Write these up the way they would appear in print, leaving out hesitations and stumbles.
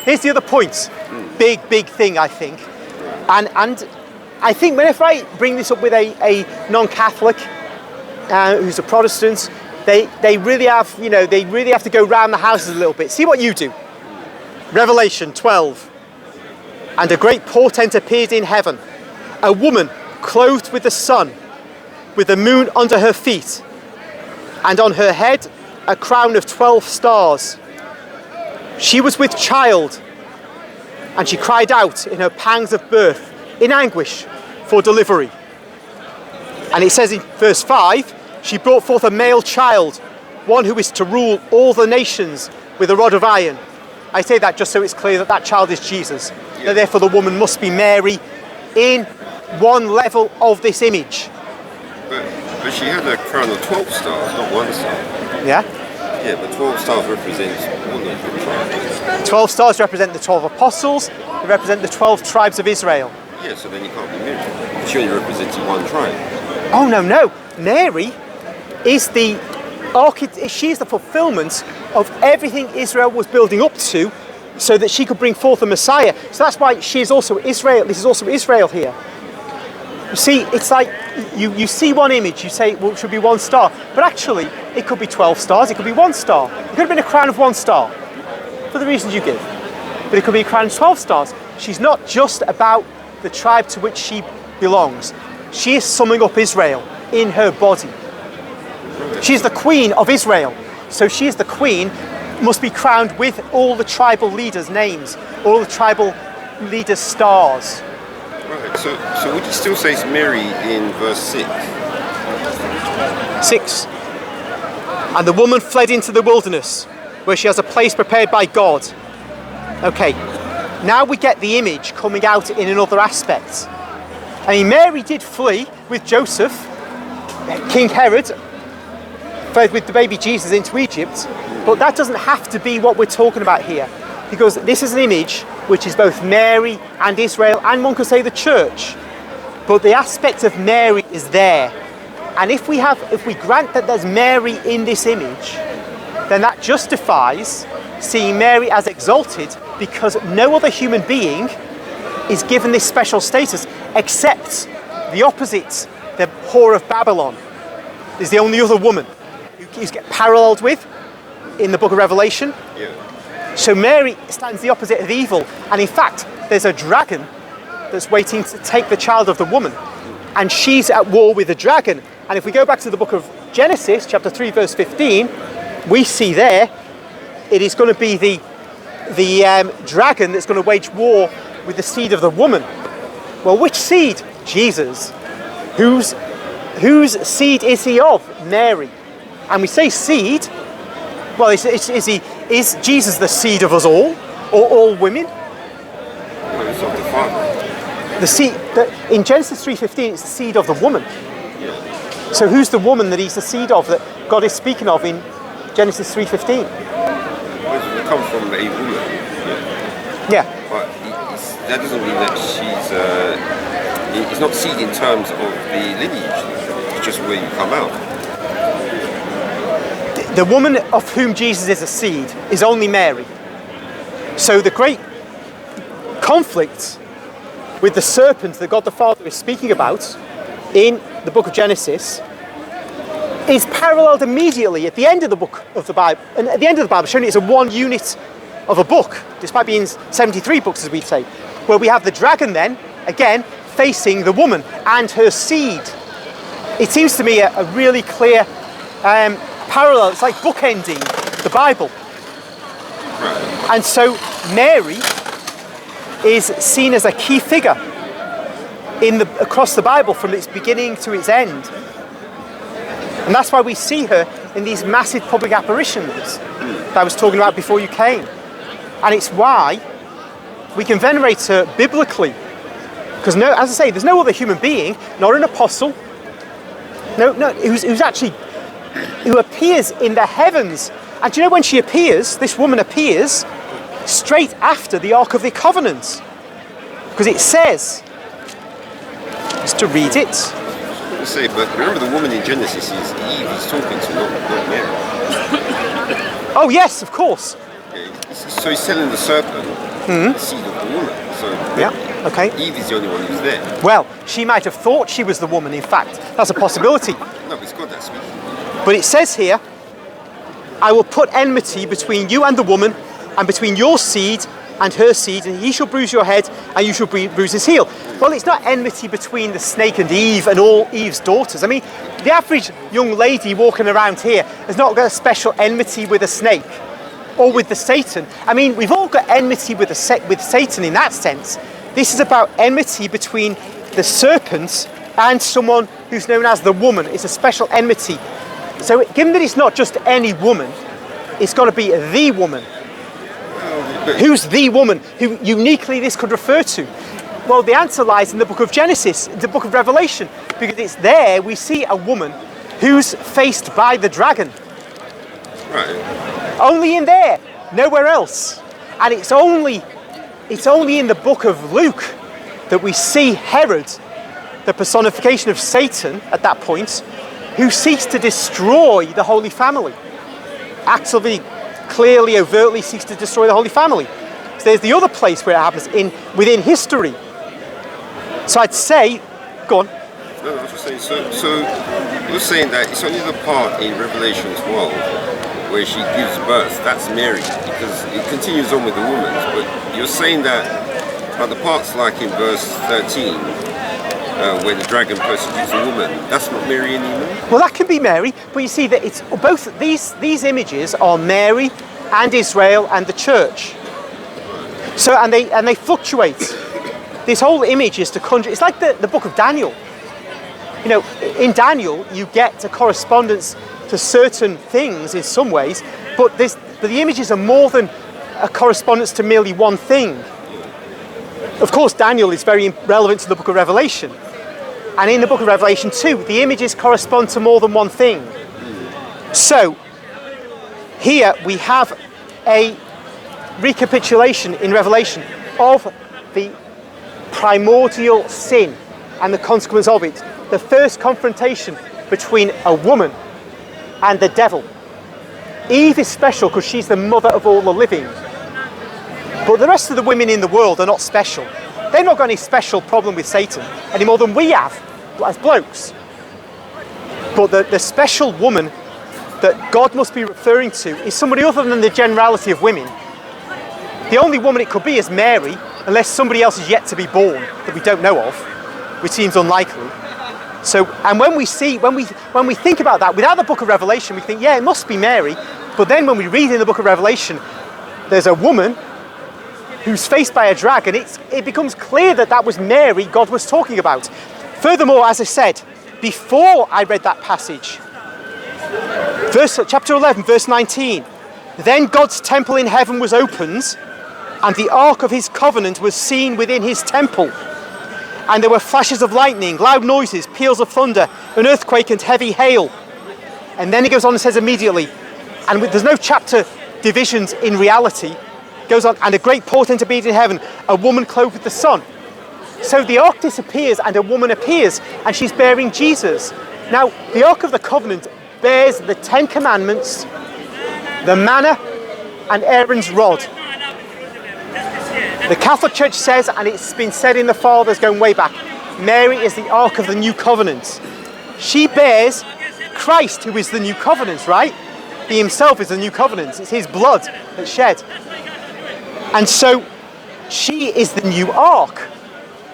here's the other point. Big thing, I think. And I think whenever I bring this up with a non-Catholic who's a Protestant, they really have, they really have to go round the houses a little bit. See what you do. Revelation 12. And a great portent appeared in heaven. A woman clothed with the sun, with the moon under her feet, and on her head a crown of 12 stars. She was with child, and she cried out in her pangs of birth, in anguish for delivery. And it says in verse 5, she brought forth a male child, one who is to rule all the nations with a rod of iron. I say that just so it's clear that child is Jesus. Yeah. Therefore the woman must be Mary in one level of this image. But she had a crown of 12 stars, not one star. Yeah? Yeah, but 12 stars represents all of the tribes. 12 stars represent the 12 apostles, they represent the 12 tribes of Israel. Yeah, so then you can't be Mary. She only represented one tribe. Oh, no. Mary is she's the fulfillment of everything Israel was building up to so that she could bring forth the Messiah. So that's why she is also Israel. This is also Israel here. You see, it's like you see one image, you say, well, it should be one star. But actually, it could be 12 stars, it could be one star. It could have been a crown of one star, for the reasons you give. But it could be a crown of 12 stars. She's not just about the tribe to which she belongs. She is summing up Israel in her body. She's the queen of Israel. So she is the queen, must be crowned with all the tribal leaders' names, all the tribal leaders' stars. Right, so would you still say it's Mary in verse 6? 6. And the woman fled into the wilderness, where she has a place prepared by God. Okay, now we get the image coming out in another aspect. I mean, Mary did flee with Joseph. King Herod fled with the baby Jesus into Egypt, but that doesn't have to be what we're talking about here, because this is an image which is both Mary and Israel, and one could say the church. But the aspect of Mary is there. And if we grant that there's Mary in this image, then that justifies seeing Mary as exalted, because no other human being is given this special status except the opposite, the whore of Babylon is the only other woman who is paralleled with in the book of Revelation. Yeah. So Mary stands the opposite of evil, and in fact there's a dragon that's waiting to take the child of the woman, and she's at war with the dragon. And if we go back to the book of Genesis chapter 3 verse 15, we see there it is going to be the dragon that's going to wage war with the seed of the woman. Well, which seed? Jesus. Whose seed is he of? Mary. And we say seed. Well, is Jesus the seed of us all, or all women? No, it's of the Father. The seed in Genesis 3:15, it's the seed of the woman. Yeah. So who's the woman that he's the seed of, that God is speaking of in Genesis 3:15? Well, it comes from a woman. Yeah. But that doesn't mean that she's. It's not seed in terms of the lineage. It's just where you come out. The woman of whom Jesus is a seed is only Mary. So the great conflict with the serpent that God the Father is speaking about in the book of Genesis is paralleled immediately at the end of the book of the Bible. And at the end of the Bible, showing it's a one unit of a book, despite being 73 books, as we'd say, where we have the dragon then, again, facing the woman and her seed. It seems to me a really clear parallel. It's like bookending the Bible. And so Mary is seen as a key figure across the Bible from its beginning to its end. And that's why we see her in these massive public apparitions that I was talking about before you came. And it's why we can venerate her biblically. Because as I say, there's no other human being, not an apostle, who appears in the heavens. And do you know when she appears, this woman appears straight after the Ark of the Covenant. Because it says, just to read it. But remember the woman in Genesis is Eve he's talking to, not Mary. Oh yes, of course. Okay. So he's telling the serpent the seed of the woman. So Yeah, okay. Eve is the only one who's there. Well, she might have thought she was the woman, in fact. That's a possibility. No, but it's God that's speaking. But it says here, I will put enmity between you and the woman, and between your seed and her seed, and he shall bruise your head, and you shall bruise his heel. Well, it's not enmity between the snake and Eve and all Eve's daughters. I mean, the average young lady walking around here has not got a special enmity with a snake or with the Satan. I mean, we've all got enmity with Satan in that sense. This is about enmity between the serpent and someone who's known as the woman. It's a special enmity. So given that it's not just any woman, it's got to be the woman. Who's the woman who uniquely this could refer to? Well, the answer lies in the book of Genesis, the book of Revelation, because it's there we see a woman who's faced by the dragon. Right. Only in there, nowhere else. And it's only in the book of Luke that we see Herod, the personification of Satan at that point, who seeks to destroy the Holy Family. Actively, clearly, overtly seeks to destroy the Holy Family. So there's the other place where it happens within history. So I'd say, go on. No, I was just saying, so you're saying that it's only the part in Revelation 12 where she gives birth, that's Mary, because it continues on with the woman. But you're saying that the parts like in verse 13, where the dragon persecutes the woman, that's not Mary anymore? Well, that can be Mary, but you see that it's both these images are Mary and Israel and the church. So and they fluctuate. This whole image is to conjure. It's like the book of Daniel. You know, in Daniel you get a correspondence to certain things in some ways, but the images are more than a correspondence to merely one thing. Of course, Daniel is very relevant to the book of Revelation. And in the book of Revelation too, the images correspond to more than one thing. So, here we have a recapitulation in Revelation of the primordial sin and the consequence of it. The first confrontation between a woman and the devil. Eve is special because she's the mother of all the living. But the rest of the women in the world are not special. They've not got any special problem with Satan any more than we have as blokes. But the special woman that God must be referring to is somebody other than the generality of women. The only woman it could be is Mary, unless somebody else is yet to be born that we don't know of, which seems unlikely. So, and when we think about that, without the book of Revelation, we think, yeah, it must be Mary. But then when we read in the book of Revelation, there's a woman who's faced by a dragon. It becomes clear that that was Mary God was talking about. Furthermore, as I said, before I read that passage, chapter 11, verse 19, then God's temple in heaven was opened, and the ark of his covenant was seen within his temple. And there were flashes of lightning, loud noises, peals of thunder, an earthquake and heavy hail. And then he goes on and says immediately, and there's no chapter divisions in reality, goes on, and a great portent appeared in heaven, a woman clothed with the sun. So the ark disappears and a woman appears, and she's bearing Jesus. Now, the ark of the covenant bears the 10 commandments, the manna, and Aaron's rod. The Catholic Church says, and it's been said in the Fathers going way back, Mary is the ark of the new covenant. She bears Christ, who is the new covenant, right? He himself is the new covenant. It's his blood that's shed. And so she is the new ark.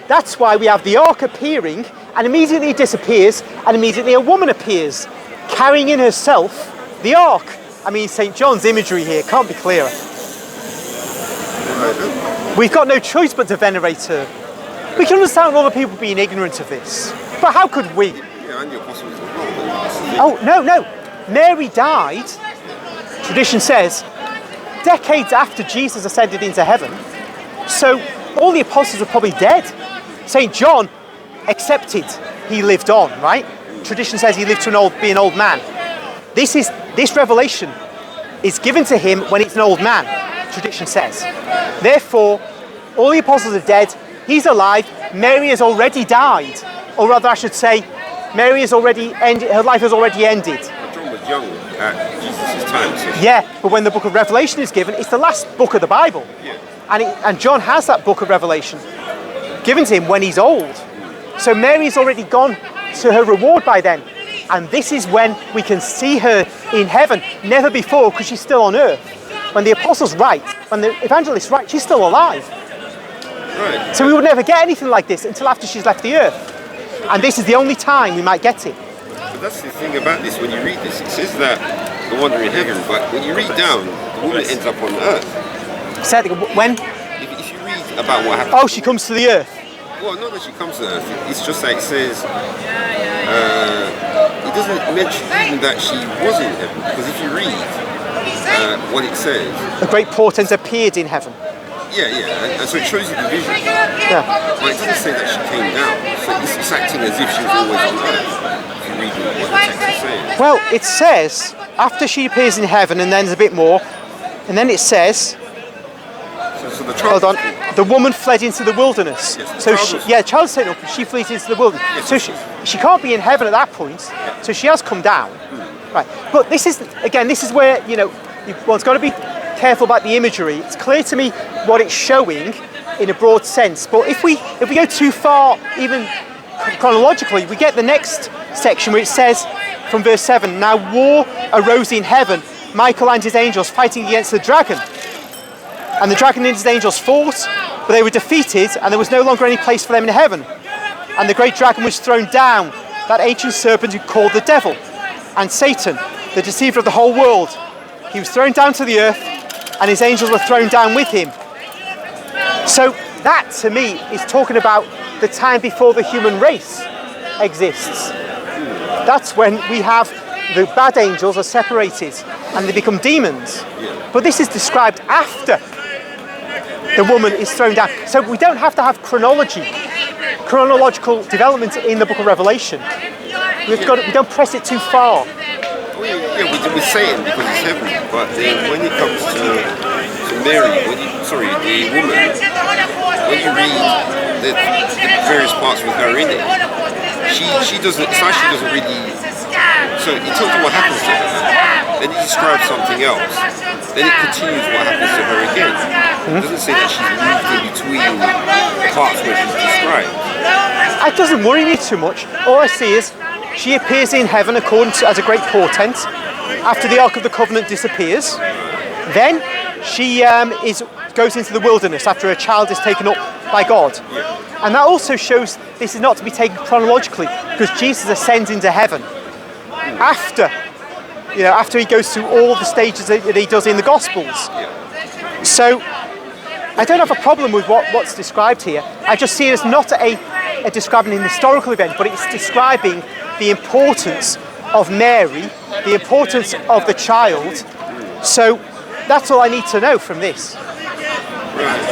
That's why we have the ark appearing, and immediately it disappears, and immediately a woman appears, carrying in herself the ark. I mean, St. John's imagery here can't be clearer. We've got no choice but to venerate her. We can understand other people being ignorant of this, but how could we? Oh, no. Mary died, tradition says, decades after Jesus ascended into heaven. So all the apostles were probably dead. St. John accepted he lived on, right? Tradition says he lived to be an old man. This revelation is given to him when he's an old man, tradition says. Therefore, all the apostles are dead, he's alive, Mary has already died. Or rather, I should say, Mary has already ended, her life has already ended. John was young at Jesus' time. So. Yeah, but when the book of Revelation is given, it's the last book of the Bible. Yeah. And John has that book of Revelation given to him when he's old. So Mary's already gone to her reward by then. And this is when we can see her in heaven. Never before, because she's still on earth. When the apostles write, when the evangelists write, she's still alive. Right. So we would never get anything like this until after she's left the earth. And this is the only time we might get it. But that's the thing about this, when you read this, it says that the one are in heaven, but when you read down, the woman ends up on earth. Said when? If you read about what happens... Oh, she comes to the earth. Well, not that she comes to earth, it's just that it says... it doesn't mention even that she was in heaven, because if you read what it says... A great portent appeared in heaven. Yeah, and so it shows you the vision. Yeah. But it doesn't say that she came down, so it's acting as if she was always on earth, if you read what the text is saying. Well, it says, after she appears in heaven, and then there's a bit more, and then it says... So the child... Hold on. The woman fled into the wilderness. Yes, So the child's taken up and she flees into the wilderness. Yes, So she can't be in heaven at that point. So she has come down. Right. But this is where, one's got to be careful about the imagery. It's clear to me what it's showing in a broad sense. But if we go too far, even chronologically, we get the next section where it says from verse 7, now war arose in heaven, Michael and his angels fighting against the dragon. And the dragon and his angels fought, but they were defeated, and there was no longer any place for them in heaven. And the great dragon was thrown down, that ancient serpent who called the devil, and Satan, the deceiver of the whole world. He was thrown down to the earth, and his angels were thrown down with him. So that, to me, is talking about the time before the human race exists. That's when we have the bad angels are separated, and they become demons. But this is described after the woman is thrown down. So we don't have to have chronological development in the book of Revelation. We don't press it too far. We say it because it's heaven, but then when it comes to Mary, the woman, when you read the various parts with her in it, she doesn't really... So it tells you what happens to her, then it describes something else, then it continues what happens to her again. It doesn't say that she's moved in between parts where she's described. It doesn't worry me too much. All I see is she appears in heaven as a great portent after the Ark of the Covenant disappears. Then she goes into the wilderness after her child is taken up by God. And that also shows this is not to be taken chronologically, because Jesus ascends into heaven after he goes through all the stages that he does in the Gospels. So I don't have a problem with what's described here. I just see it as not describing an historical event, but it's describing the importance of Mary, the importance of the child. So that's all I need to know from this. Right.